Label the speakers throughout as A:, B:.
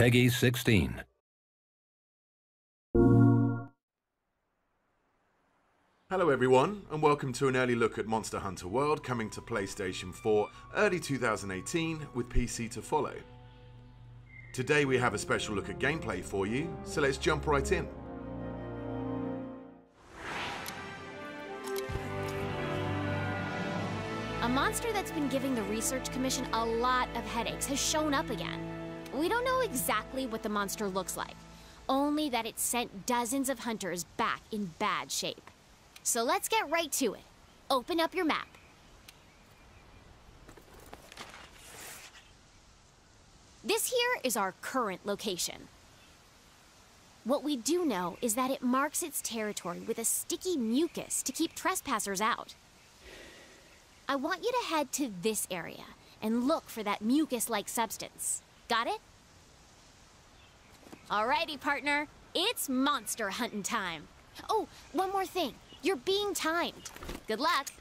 A: Peggy 16.
B: Hello everyone, and welcome to an early look at Monster Hunter World coming to PlayStation 4 early 2018 with PC to follow. Today we have a special look at gameplay for you, so let's jump right in.
C: A monster that's been giving the Research Commission a lot of headaches has shown up again. We don't know exactly what the monster looks like, only that it sent dozens of hunters back in bad shape. So let's get right to it. Open up your map. This here is our current location. What we do know is that it marks its territory with a sticky mucus to keep trespassers out. I want you to head to this area and look for that mucus-like substance. Got it? Alrighty, partner. It's monster hunting time. Oh, one more thing. You're being timed. Good luck.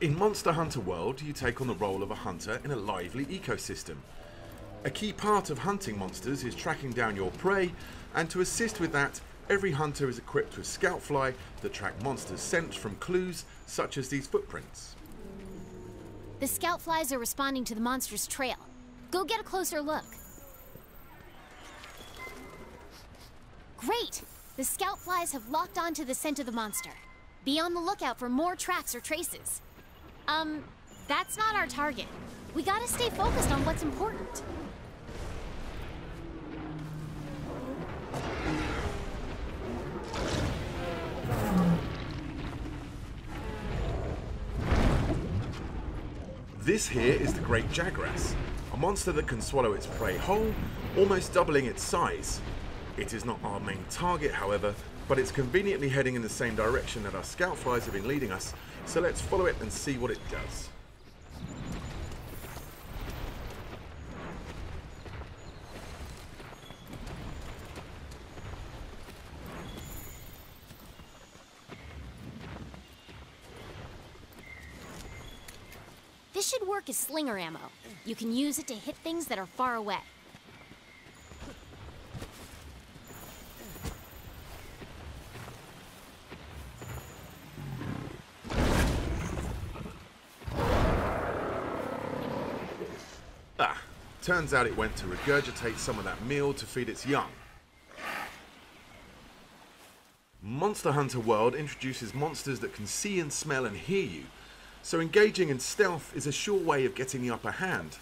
B: In Monster Hunter World, you take on the role of a hunter in a lively ecosystem. A key part of hunting monsters is tracking down your prey, and to assist with that, every hunter is equipped with Scoutfly that track monsters' scent from clues such as these footprints.
C: The scout flies are responding to the monster's trail. Go get a closer look. Great! The scout flies have locked onto the scent of the monster. Be on the lookout for more tracks or traces. That's not our target. We gotta stay focused on what's important.
B: This here is the Great Jagras, a monster that can swallow its prey whole, almost doubling its size. It is not our main target, however, but it's conveniently heading in the same direction that our scout flies have been leading us, so let's follow it and see what it does.
C: This should work as slinger ammo. You can use it to hit things that are far away.
B: Turns out it went to regurgitate some of that meal to feed its young. Monster Hunter World introduces monsters that can see and smell and hear you, so engaging in stealth is a sure way of getting the upper hand.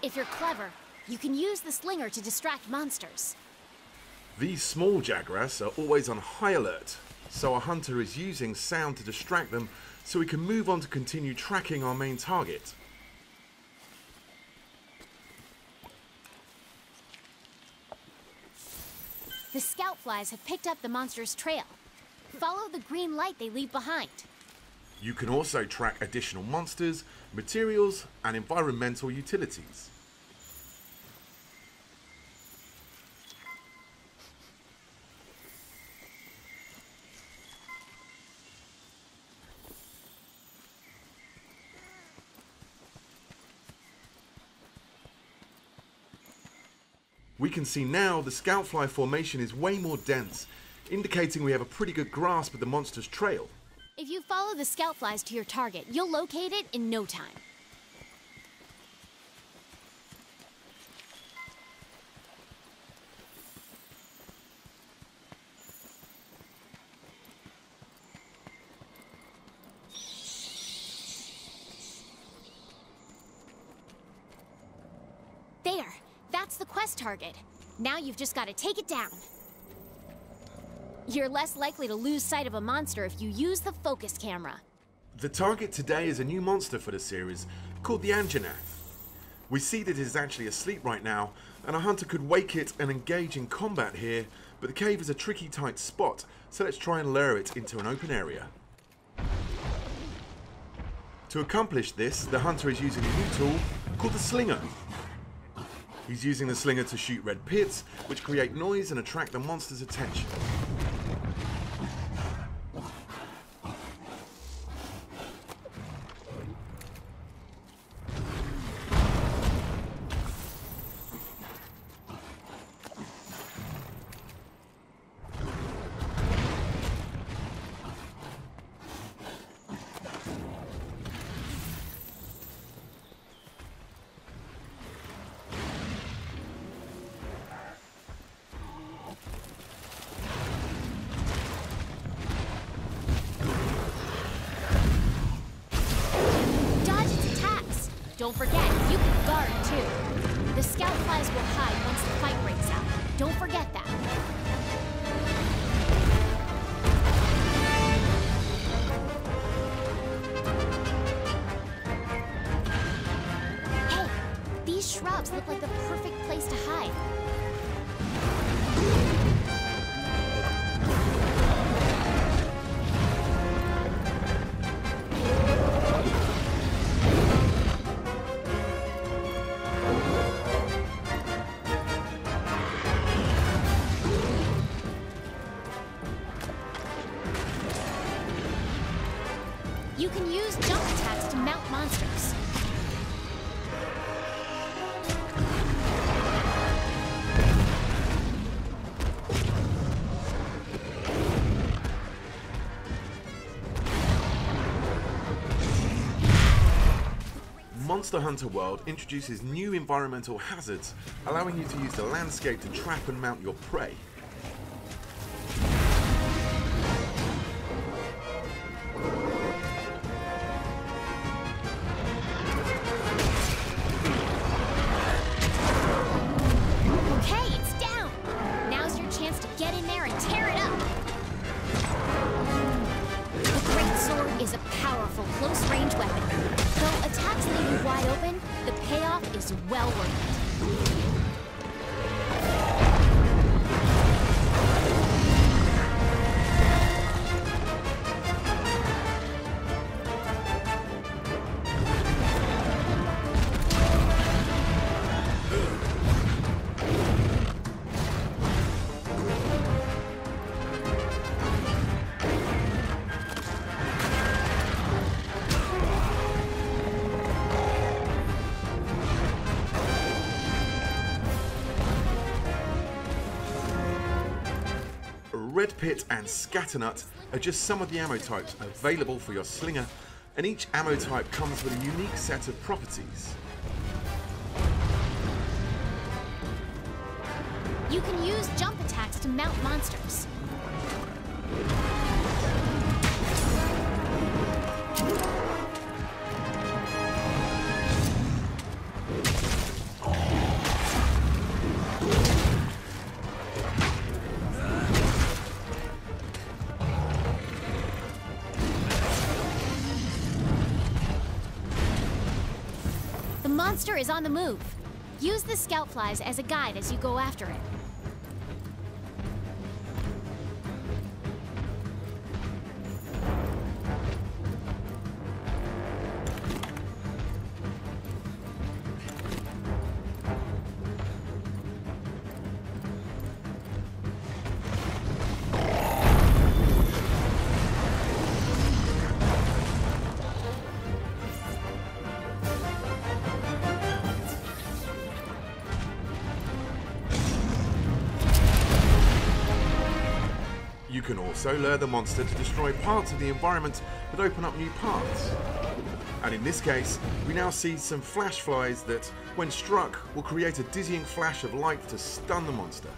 C: If you're clever, you can use the slinger to distract monsters.
B: These small Jagras are always on high alert, so our hunter is using sound to distract them so we can move on to continue tracking our main target.
C: The scout flies have picked up the monster's trail. Follow the green light they leave behind.
B: You can also track additional monsters, materials, and environmental utilities. We can see now the Scoutfly formation is way more dense, indicating we have a pretty good grasp of the monster's trail.
C: If you follow the scout flies to your target, you'll locate it in no time. There! That's the quest target. Now you've just got to take it down. You're less likely to lose sight of a monster if you use the focus camera.
B: The target today is a new monster for the series, called the Anjanath. We see that it is actually asleep right now, and a hunter could wake it and engage in combat here, but the cave is a tricky tight spot, so let's try and lure it into an open area. To accomplish this, the hunter is using a new tool called the Slinger. He's using the Slinger to shoot red pits, which create noise and attract the monster's attention.
C: Don't forget, you can guard too. The scout flies will hide once the fight breaks out. Don't forget that. Hey, these shrubs look like the perfect place to hide. You can use jump attacks to mount monsters.
B: Monster Hunter World introduces new environmental hazards, allowing you to use the landscape to trap and mount your prey.
C: Okay, it's down! Now's your chance to get in there and tear it up! The Great Sword is a powerful, close-range weapon. Though attacks leave you wide open, the payoff is well worth it.
B: Red Pit and Scatternut are just some of the ammo types available for your slinger, and each ammo type comes with a unique set of properties.
C: You can use jump attacks to mount monsters. The monster is on the move. Use the scout flies as a guide as you go after it.
B: You can also lure the monster to destroy parts of the environment that open up new paths. And in this case, we now see some flash flies that, when struck, will create a dizzying flash of light to stun the monster.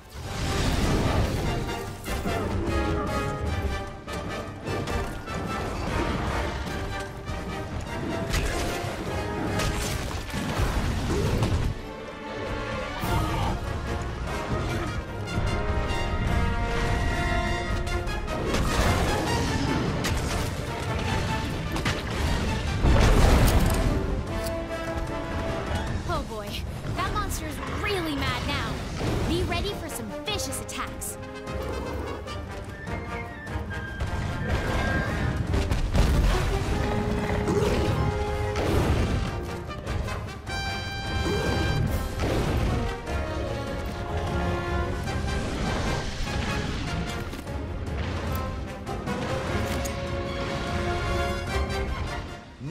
C: Oh boy, that monster's really mad now. Be ready for some vicious attacks.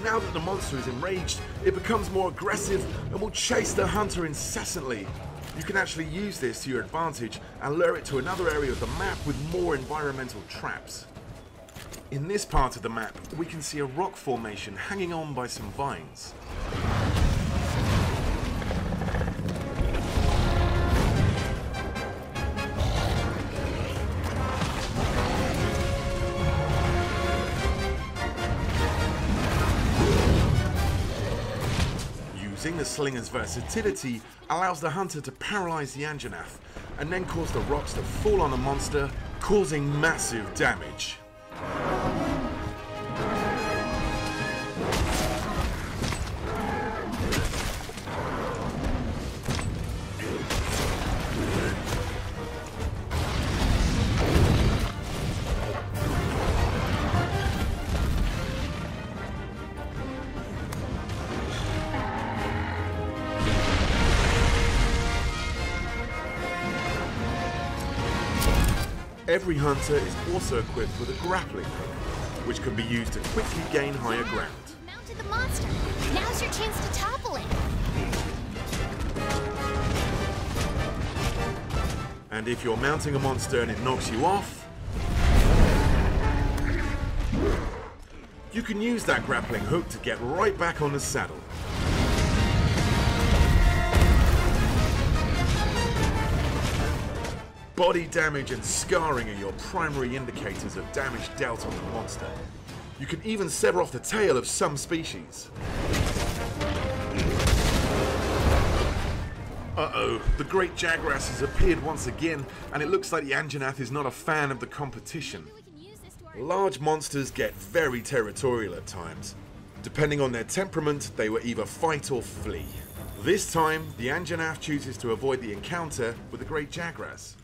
B: Now that the monster is enraged, it becomes more aggressive and will chase the hunter incessantly. You can actually use this to your advantage and lure it to another area of the map with more environmental traps. In this part of the map, we can see a rock formation hanging on by some vines. Noticing the slinger's versatility allows the hunter to paralyze the Anjanath and then cause the rocks to fall on the monster, causing massive damage. Every hunter is also equipped with a grappling hook, which can be used to quickly gain higher ground.
C: Mounted the monster. Now's your chance to topple it.
B: And if you're mounting a monster and it knocks you off, you can use that grappling hook to get right back on the saddle. Body damage and scarring are your primary indicators of damage dealt on the monster. You can even sever off the tail of some species. Uh-oh, the Great Jagras has appeared once again, and it looks like the Anjanath is not a fan of the competition. Large monsters get very territorial at times. Depending on their temperament, they will either fight or flee. This time, the Anjanath chooses to avoid the encounter with the Great Jagras.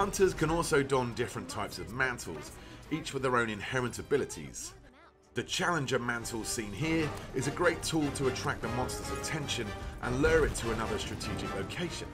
B: Hunters can also don different types of mantles, each with their own inherent abilities. The Challenger mantle seen here is a great tool to attract the monster's attention and lure it to another strategic location.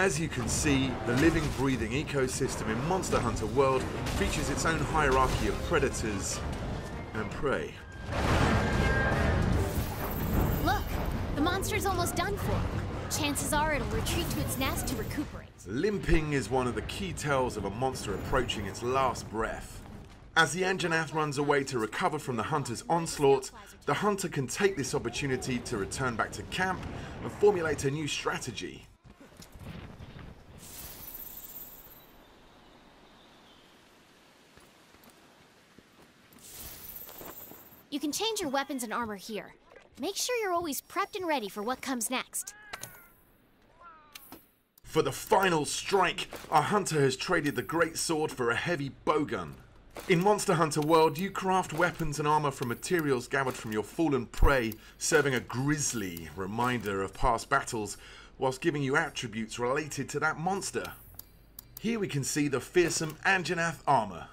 B: As you can see, the living, breathing ecosystem in Monster Hunter World features its own hierarchy of predators and prey.
C: Look, the monster's almost done for. Chances are it'll retreat to its nest to recuperate.
B: Limping is one of the key tells of a monster approaching its last breath. As the Anjanath runs away to recover from the hunter's onslaught, the hunter can take this opportunity to return back to camp and formulate a new strategy.
C: You can change your weapons and armor here. Make sure you're always prepped and ready for what comes next.
B: For the final strike, our hunter has traded the great sword for a heavy bowgun. In Monster Hunter World, you craft weapons and armor from materials gathered from your fallen prey, serving a grisly reminder of past battles, whilst giving you attributes related to that monster. Here we can see the fearsome Anjanath armor.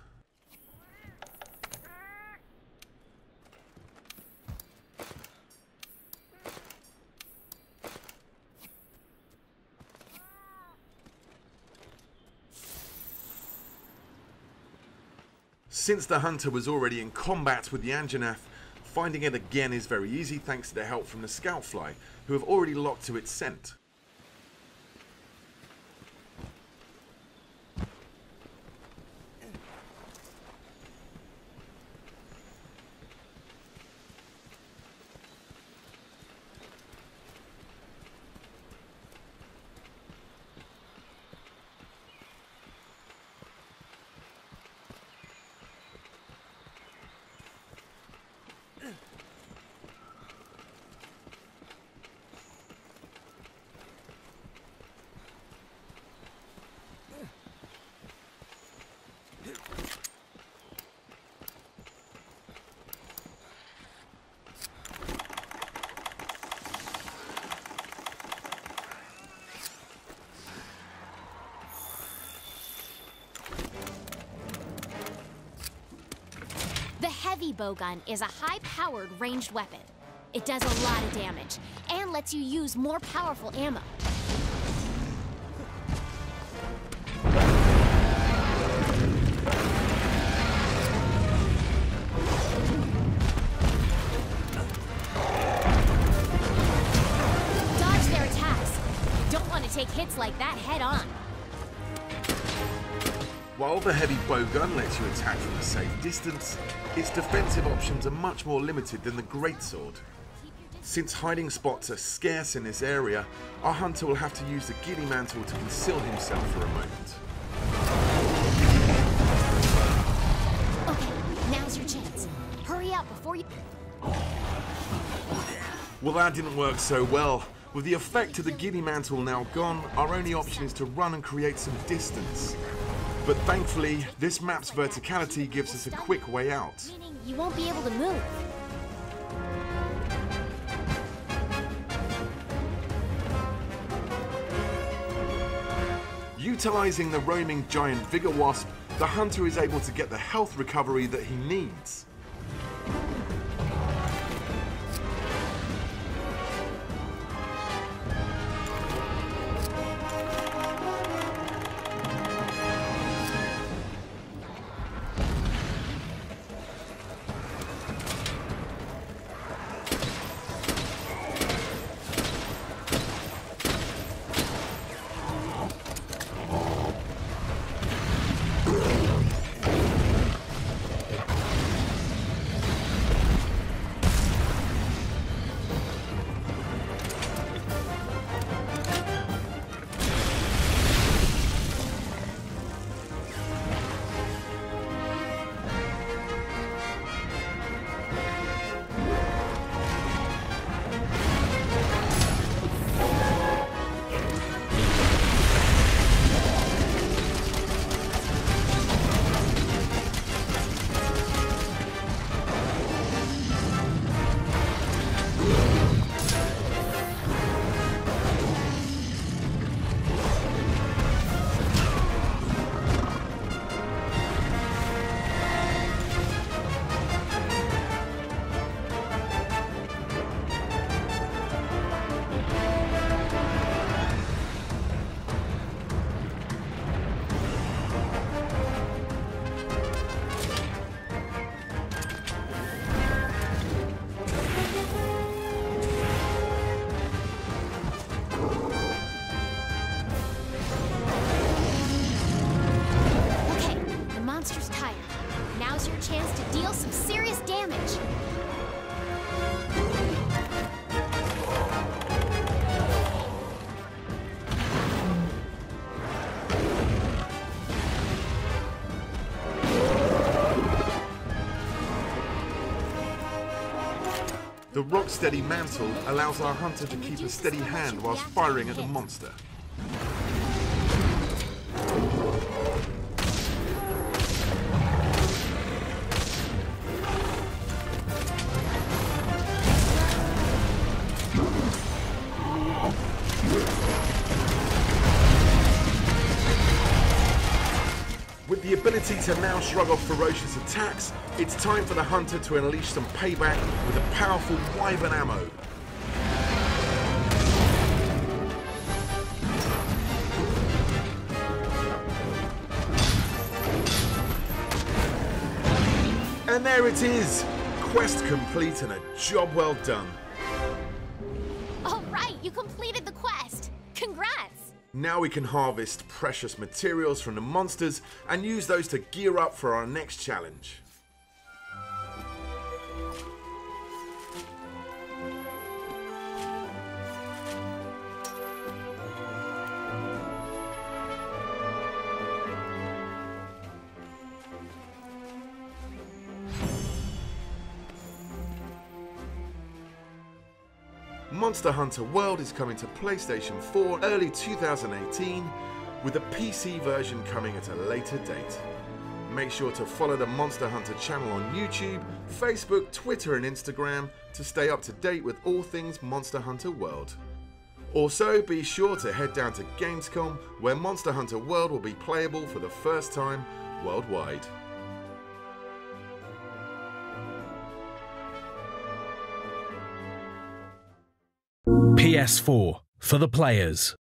B: Since the hunter was already in combat with the Anjanath, finding it again is very easy thanks to the help from the Scoutfly, who have already locked to its scent.
C: The heavy bowgun is a high-powered ranged weapon. It does a lot of damage and lets you use more powerful ammo. Dodge their attacks. You don't want to take hits like that head-on.
B: While the heavy bowgun lets you attack from a safe distance, its defensive options are much more limited than the greatsword. Since hiding spots are scarce in this area, our hunter will have to use the Giddy Mantle to conceal himself for a moment.
C: Okay, now's your chance. Hurry up before you...
B: Well, that didn't work so well. With the effect of the Giddy Mantle now gone, our only option is to run and create some distance. But thankfully, this map's verticality gives us a quick way out.
C: Meaning you won't be able to move.
B: Utilizing the roaming giant Vigor Wasp, the hunter is able to get the health recovery that he needs.
C: some serious damage.
B: The Rocksteady Mantle allows our hunter to keep a steady hand whilst firing at the monster. With the ability to now shrug off ferocious attacks, it's time for the hunter to unleash some payback with a powerful wyvern ammo. And there it is! Quest complete and a job well done.
C: All right, you completed the quest. Congrats!
B: Now we can harvest precious materials from the monsters and use those to gear up for our next challenge. Monster Hunter World is coming to PlayStation 4 early 2018, with a PC version coming at a later date. Make sure to follow the Monster Hunter channel on YouTube, Facebook, Twitter and Instagram to stay up to date with all things Monster Hunter World. Also, be sure to head down to Gamescom, where Monster Hunter World will be playable for the first time worldwide.
A: PS4 for the players.